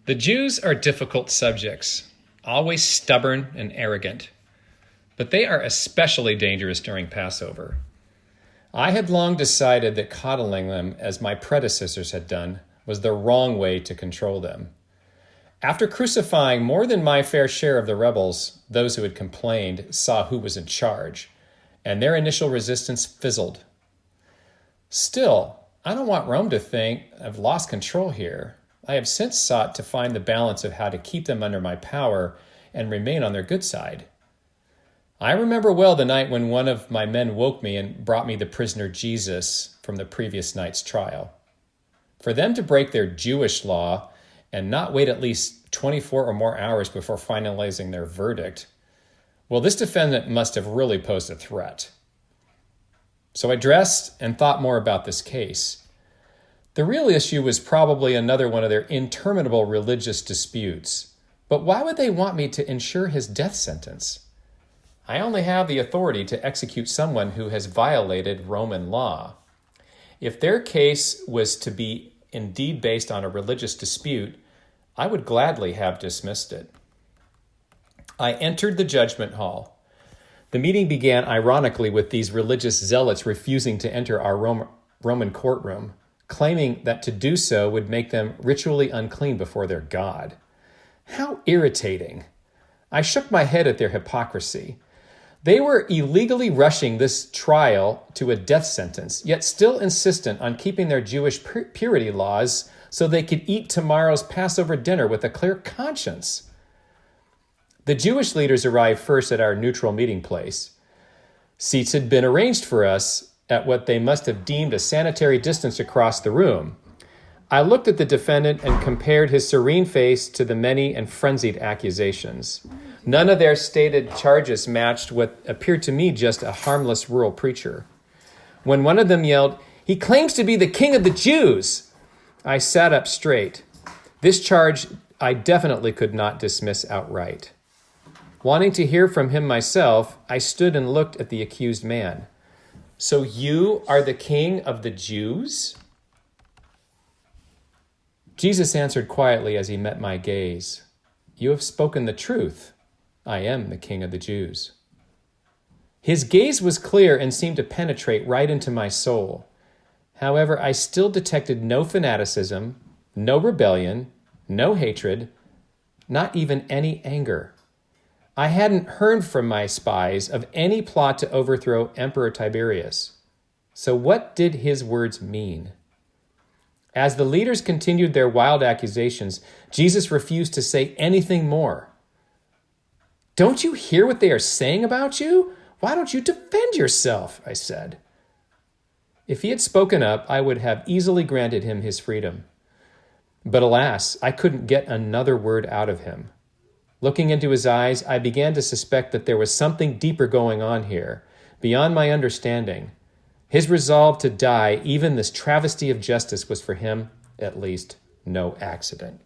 The Jews are difficult subjects, always stubborn and arrogant, but they are especially dangerous during Passover. I had long decided that coddling them, as my predecessors had done, was the wrong way to control them. After crucifying more than my fair share of the rebels, those who had complained saw who was in charge, and their initial resistance fizzled. Still, I don't want Rome to think I've lost control here. I have since sought to find the balance of how to keep them under my power and remain on their good side. I remember well the night when one of my men woke me and brought me the prisoner Jesus from the previous night's trial. For them to break their Jewish law and not wait at least 24 or more hours before finalizing their verdict, well, this defendant must have really posed a threat. So I dressed and thought more about this case. The real issue was probably another one of their interminable religious disputes. But why would they want me to ensure his death sentence? I only have the authority to execute someone who has violated Roman law. If their case was to be indeed based on a religious dispute, I would gladly have dismissed it. I entered the judgment hall. The meeting began ironically with these religious zealots refusing to enter our Roman courtroom, claiming that to do so would make them ritually unclean before their God. How irritating. I shook my head at their hypocrisy. They were illegally rushing this trial to a death sentence, yet still insistent on keeping their Jewish purity laws so they could eat tomorrow's Passover dinner with a clear conscience. The Jewish leaders arrived first at our neutral meeting place. Seats had been arranged for us at what they must have deemed a sanitary distance across the room. I looked at the defendant and compared his serene face to the many and frenzied accusations. None of their stated charges matched what appeared to me just a harmless rural preacher. When one of them yelled, "He claims to be the king of the Jews!" I sat up straight. This charge I definitely could not dismiss outright. Wanting to hear from him myself, I stood and looked at the accused man. "So you are the king of the Jews?" Jesus answered quietly as he met my gaze, "You have spoken the truth. I am the king of the Jews." His gaze was clear and seemed to penetrate right into my soul. However, I still detected no fanaticism, no rebellion, no hatred, not even any anger. I hadn't heard from my spies of any plot to overthrow Emperor Tiberius. So what did his words mean? As the leaders continued their wild accusations, Jesus refused to say anything more. "Don't you hear what they are saying about you? Why don't you defend yourself?" I said. If he had spoken up, I would have easily granted him his freedom. But alas, I couldn't get another word out of him. Looking into his eyes, I began to suspect that there was something deeper going on here, beyond my understanding. His resolve to die, even this travesty of justice, was for him, at least, no accident.